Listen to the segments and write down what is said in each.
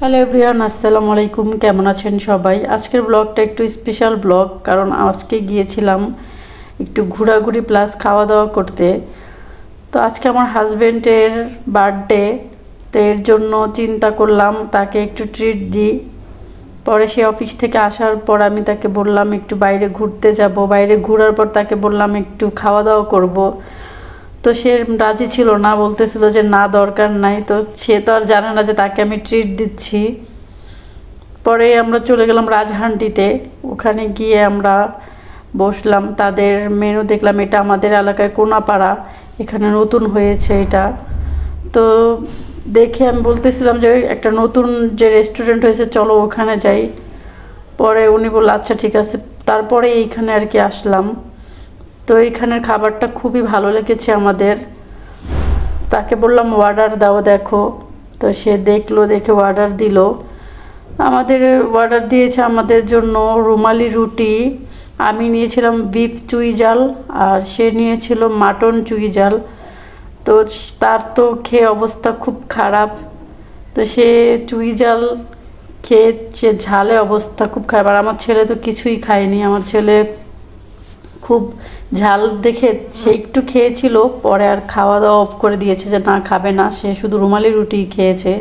Hello everyone, আসসালামু আলাইকুম। কেমন আছেন সবাই? আজকের ব্লগটা একটু স্পেশাল ব্লগ, কারণ আজকে গিয়েছিলাম একটু ঘোরাঘুরি প্লাস খাওয়া দাওয়া করতে। তো আজকে আমার হাজব্যান্ডের বার্থডে, তো এর জন্য চিন্তা করলাম তাকে একটু ট্রিট দিই। পরে সে অফিস থেকে আসার পর আমি তাকে বললাম একটু বাইরে ঘুরতে যাব। বাইরে ঘোরার পর তাকে বললাম একটু খাওয়া দাওয়া করব। তো সে রাজি ছিল না, বলতেছিল যে না, দরকার নাই। তো সে তো আর জানে না যে তাকে আমি ট্রিট দিচ্ছি। পরে আমরা চলে গেলাম রাজহান্ডিতে। ওখানে গিয়ে আমরা বসলাম, তাদের মেনু দেখলাম। এটা আমাদের এলাকায় কোনাপাড়া, এখানে নতুন হয়েছে এটা। তো দেখে আমি বলতেছিলাম যে একটা নতুন যে রেস্টুরেন্ট হয়েছে, চলো ওখানে যাই। পরে উনি বলল আচ্ছা ঠিক আছে। তারপরে এইখানে আর কি আসলাম। তো এইখানের খাবারটা খুবই ভালো লেগেছে আমাদের। তাকে বললাম অর্ডার দাও, দেখো। তো সে দেখলো, দেখে অর্ডার দিল। আমাদের অর্ডার দিয়েছে আমাদের জন্য রুমালি রুটি। আমি নিয়েছিলাম বিফ চুই জাল, আর সে নিয়েছিল মাটন চুই জাল। তো তার তো খেয়ে অবস্থা খুব খারাপ। তো সে চুই জাল খেয়ে সে ঝালে অবস্থা খুব খারাপ। আর আমার ছেলে তো কিছুই খায়নি। আমার ছেলে খুব ঝাল দেখে সে একটু খেয়েছিল, পরে আর খাওয়া দাওয়া অফ করে দিয়েছে, যে না খাবে না। সে শুধু রুমালি রুটি খেয়েছে।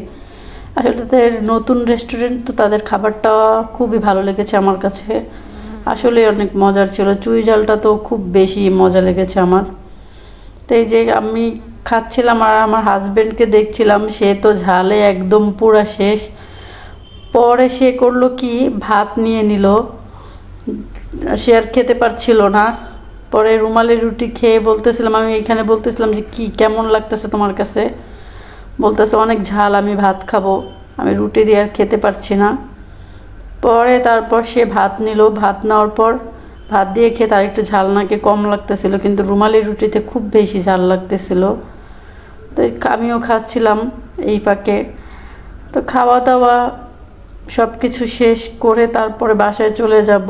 আসলে তাদের নতুন রেস্টুরেন্ট, তো তাদের খাবারটা খুবই ভালো লেগেছে আমার কাছে। আসলে অনেক মজার ছিল। চুই ঝালটা তো খুব বেশি মজা লেগেছে আমার। তো এই যে আমি খাচ্ছিলাম আর আমার হাজব্যান্ডকে দেখছিলাম, সে তো ঝালে একদম পুরা শেষ। পরে সে করলো কি, ভাত নিয়ে নিল। সে আর খেতে পারছিল না। পরে রুমালি রুটি খেয়ে বলতেছিলাম, আমি এখানে বলতেছিলাম যে কি কেমন লাগতেছে তোমার কাছে? বলতেছে অনেক ঝাল, আমি ভাত খাবো, আমি রুটি দিয়ে আর খেতে পারছি না। পরে তারপর সে ভাত নিল। ভাত নেওয়ার পর ভাত দিয়ে খেয়ে তার একটু ঝাল নাকি কম লাগতেছিল, কিন্তু রুমালি রুটিতে খুব বেশি ঝাল লাগতেছিল। তো আমিও খাচ্ছিলাম এই ফাঁকে। তো খাওয়া দাওয়া সব কিছু শেষ করে তারপরে বাসায় চলে যাব।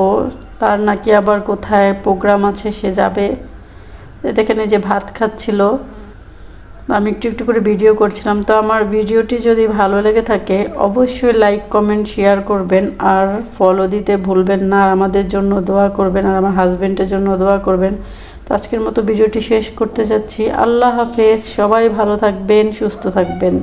তার নাকি আবার কোথায় প্রোগ্রাম আছে, সে যাবে। দেখেন এই যে ভাত খাচ্ছিল, আমি একটু একটু করে ভিডিও করছিলাম। তো আমার ভিডিওটি যদি ভালো লেগে থাকে অবশ্যই লাইক কমেন্ট শেয়ার করবেন, আর ফলো দিতে ভুলবেন না। আর আমাদের জন্য দোয়া করবেন, আর আমার হাজব্যান্ডের জন্য দোয়া করবেন। তো আজকের মতো ভিডিওটি শেষ করতে যাচ্ছি। আল্লাহ হাফেজ। সবাই ভালো থাকবেন, সুস্থ থাকবেন।